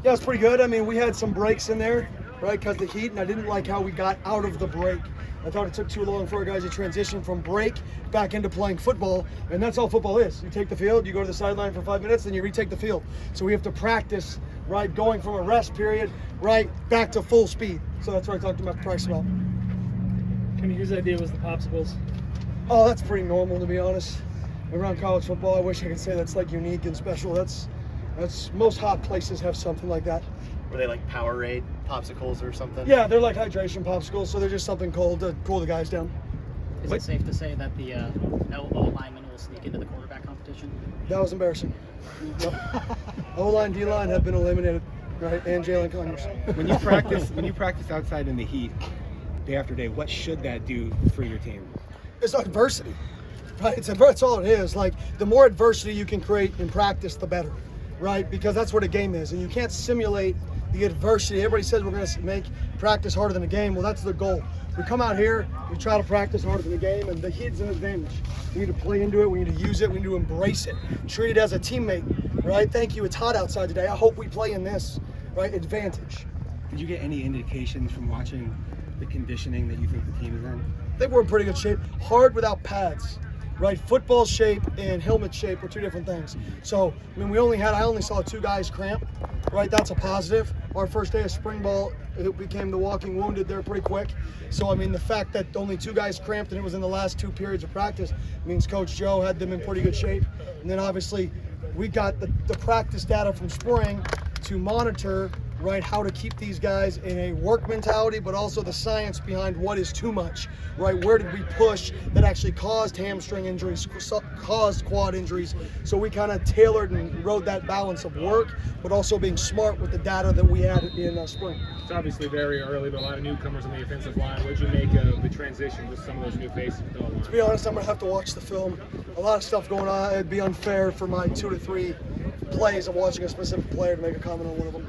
Yeah, it's pretty good. I mean, we had some breaks in there, right, because the heat, and I didn't like how we got out of the break. I thought it took too long for our guys to transition from break back into playing football, and that's all football is. You take the field, you go to the sideline for 5 minutes, then you retake the field. So we have to practice, right, going from a rest period, right, back to full speed. So that's what I talked to my Price about. Kind of his idea was the popsicles. Oh, that's pretty normal, to be honest. Around college football, I wish I could say that's like unique and special. That's most hot places have something like that. Were they like Powerade popsicles or something? Yeah, they're like hydration popsicles, so they're just something cold to cool the guys down. Is it safe to say that the O lineman will sneak into the quarterback competition? That was embarrassing. Yep. O-line, D-line have been eliminated, right? And Jalen Conyers. When you practice outside in the heat, day after day, what should that do for your team? It's adversity, right? It's all it is. Like, the more adversity you can create in practice, the better, right? Because that's what a game is, and you can't simulate the adversity. Everybody says we're going to make practice harder than a game. Well, that's the goal. We come out here, we try to practice harder than a game, and the heat's an advantage. We need to play into it. We need to use it. We need to embrace it. Treat it as a teammate, right? Thank you. It's hot outside today. I hope we play in this, right? Advantage. Did you get any indications from watching the conditioning that you think the team is in? I think we're in pretty good shape. Hard without pads, right? Football shape and helmet shape are two different things. So, I mean, I only saw 2 guys cramp, right? That's a positive. Our first day of spring ball, it became the walking wounded there pretty quick. So, I mean, the fact that only 2 guys cramped and it was in the last 2 periods of practice means Coach Joe had them in pretty good shape. And then obviously we got the practice data from spring to monitor, right, how to keep these guys in a work mentality, but also the science behind what is too much, right? Where did we push that actually caused hamstring injuries, caused quad injuries? So we kind of tailored and rode that balance of work, but also being smart with the data that we had in spring. It's obviously very early, but a lot of newcomers on the offensive line. What did you make of the transition with some of those new faces? To be honest, I'm going to have to watch the film. A lot of stuff going on. It'd be unfair for my 2 to 3 plays of watching a specific player to make a comment on one of them.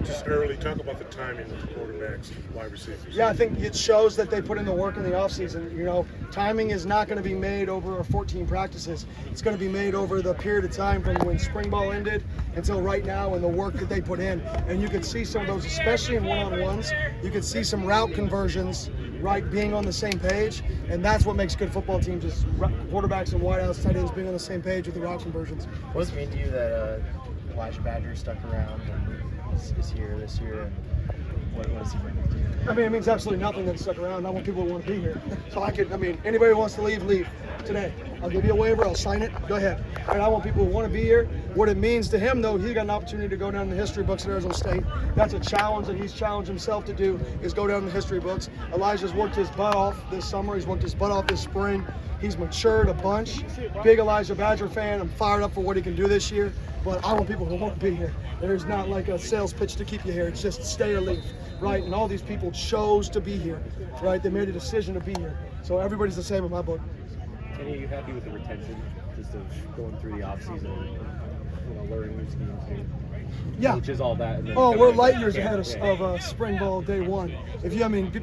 Just early, talk about the timing with the quarterbacks, wide receivers. Yeah, I think it shows that they put in the work in the offseason. You know, timing is not going to be made over 14 practices. It's going to be made over the period of time from when spring ball ended until right now and the work that they put in. And you can see some of those, especially in one-on-ones. You can see some route conversions, right, being on the same page. And that's what makes good football teams, is quarterbacks and wideouts, tight ends being on the same page with the route conversions. What does it mean to you that Elijah Badger stuck around and is here this year, and what does he bring to you? I mean, it means absolutely nothing that stuck around. I want people who want to be here. So anybody who wants to leave, leave today. I'll give you a waiver, I'll sign it, go ahead. And I want people who want to be here. What it means to him, though, he got an opportunity to go down in the history books at Arizona State. That's a challenge that he's challenged himself to do, is go down in the history books. Elijah's worked his butt off this summer. He's worked his butt off this spring. He's matured a bunch. Big Elijah Badger fan. I'm fired up for what he can do this year. But I want people who want to be here. There's not like a sales pitch to keep you here. It's just stay or leave, right? And all these people chose to be here, right? They made a decision to be here. So everybody's the same in my book. Kenny, are you happy with the retention, just of going through the offseason and learning new schemes? Yeah. Which is all that. And then we're light years ahead of spring ball day one.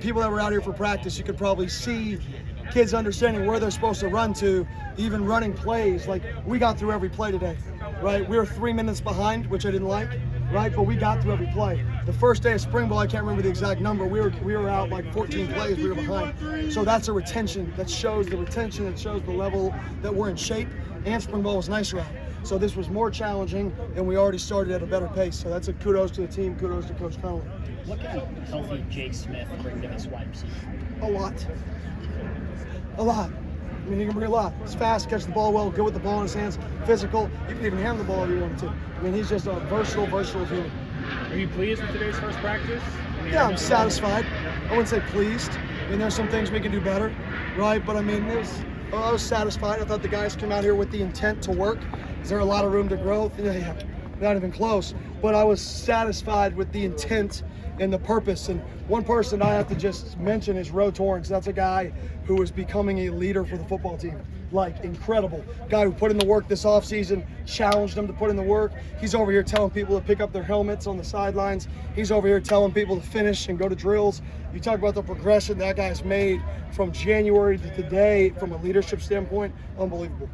People that were out here for practice, you could probably see kids understanding where they're supposed to run to, even running plays. Like, we got through every play today, right? We were 3 minutes behind, which I didn't like, right? But we got through every play. The first day of spring ball, I can't remember the exact number. We were out like 14 plays. We were behind. So that's a retention. That shows the retention. It shows the level that we're in shape. And spring ball was nicer out. So this was more challenging, and we already started at a better pace. So that's a kudos to the team. Kudos to Coach Connolly. What can a healthy Jake Smith bring to this wide receiver? A lot. I mean, he can bring a lot. He's fast, catch the ball well, good with the ball in his hands, physical. You can even hand the ball if you wanted to. I mean, he's just a versatile human. Are you pleased with today's first practice? Yeah, I'm satisfied. I wouldn't say pleased. I mean, there's some things we can do better, right? But I mean, I was satisfied. I thought the guys came out here with the intent to work. Is there a lot of room to grow? Yeah, not even close. But I was satisfied with the intent and the purpose. And one person I have to just mention is Torrence. That's a guy who is becoming a leader for the football team. Like, incredible. Guy who put in the work this offseason, challenged them to put in the work. He's over here telling people to pick up their helmets on the sidelines. He's over here telling people to finish and go to drills. You talk about the progression that guy's made from January to today from a leadership standpoint, unbelievable.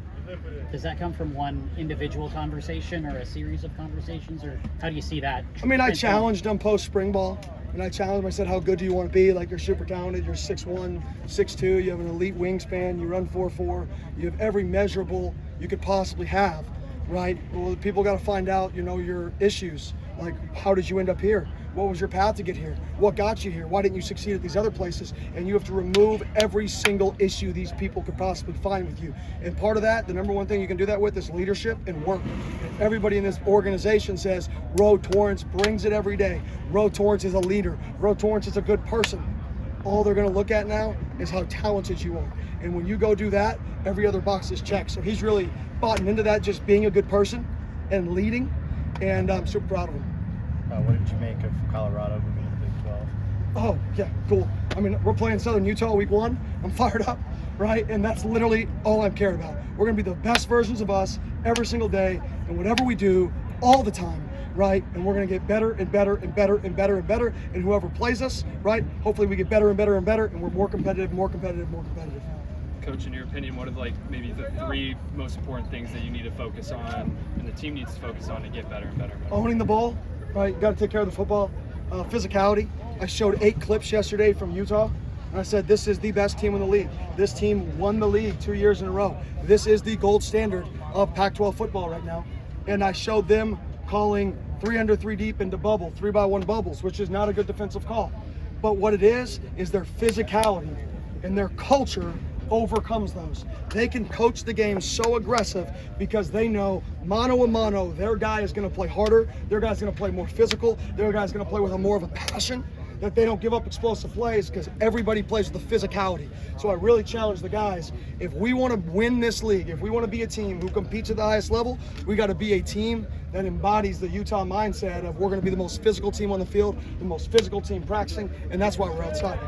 Does that come from one individual conversation or a series of conversations, or how do you see that? I mean, I transforming? challenged them post spring ball, and I challenged them. I said, how good do you want to be? Like, you're super talented, you're 6'1", 6'2", you have an elite wingspan, you run 4.4, you have every measurable you could possibly have, right? Well, people got to find out, your issues. Like, how did you end up here? What was your path to get here? What got you here? Why didn't you succeed at these other places? And you have to remove every single issue these people could possibly find with you. And part of that, the number one thing you can do that with is leadership and work. And everybody in this organization says, Ro Torrence brings it every day. Ro Torrence is a leader. Ro Torrence is a good person. All they're going to look at now is how talented you are. And when you go do that, every other box is checked. So he's really bought into that, just being a good person and leading. And I'm super proud of him. What did you make of Colorado moving to the Big 12? Oh, yeah, cool. I mean, we're playing Southern Utah week 1. I'm fired up, right? And that's literally all I'm cared about. We're going to be the best versions of us every single day, and whatever we do, all the time, right? And we're going to get better and better and better and better and better. And whoever plays us, right? Hopefully we get better and better and better, and we're more competitive, more competitive, more competitive. Coach, in your opinion, what are maybe the 3 most important things that you need to focus on and the team needs to focus on to get better and better and better? Owning the ball, right? You got to take care of the football. Physicality. I showed 8 clips yesterday from Utah, and I said, this is the best team in the league. This team won the league 2 years in a row. This is the gold standard of Pac-12 football right now. And I showed them calling 3 under 3 deep into bubble, 3x1 bubbles, which is not a good defensive call. But what it is their physicality and their culture overcomes those. They can coach the game so aggressive because they know mano a mano, their guy is going to play harder, their guy's going to play more physical, their guy's going to play with more of a passion, that they don't give up explosive plays because everybody plays with the physicality. So I really challenge the guys, if we want to win this league, if we want to be a team who competes at the highest level, we got to be a team that embodies the Utah mindset of we're going to be the most physical team on the field, the most physical team practicing, and that's why we're outside.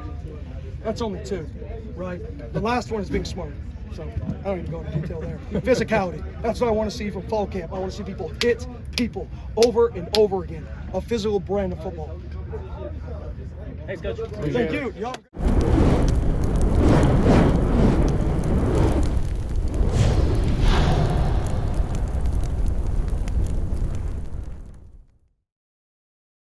That's only 2, right? The last one is being smart. So I don't even go into detail there. Physicality. That's what I want to see from fall camp. I want to see people hit people over and over again. A physical brand of football. Thanks, Coach. Thank you. Y'all.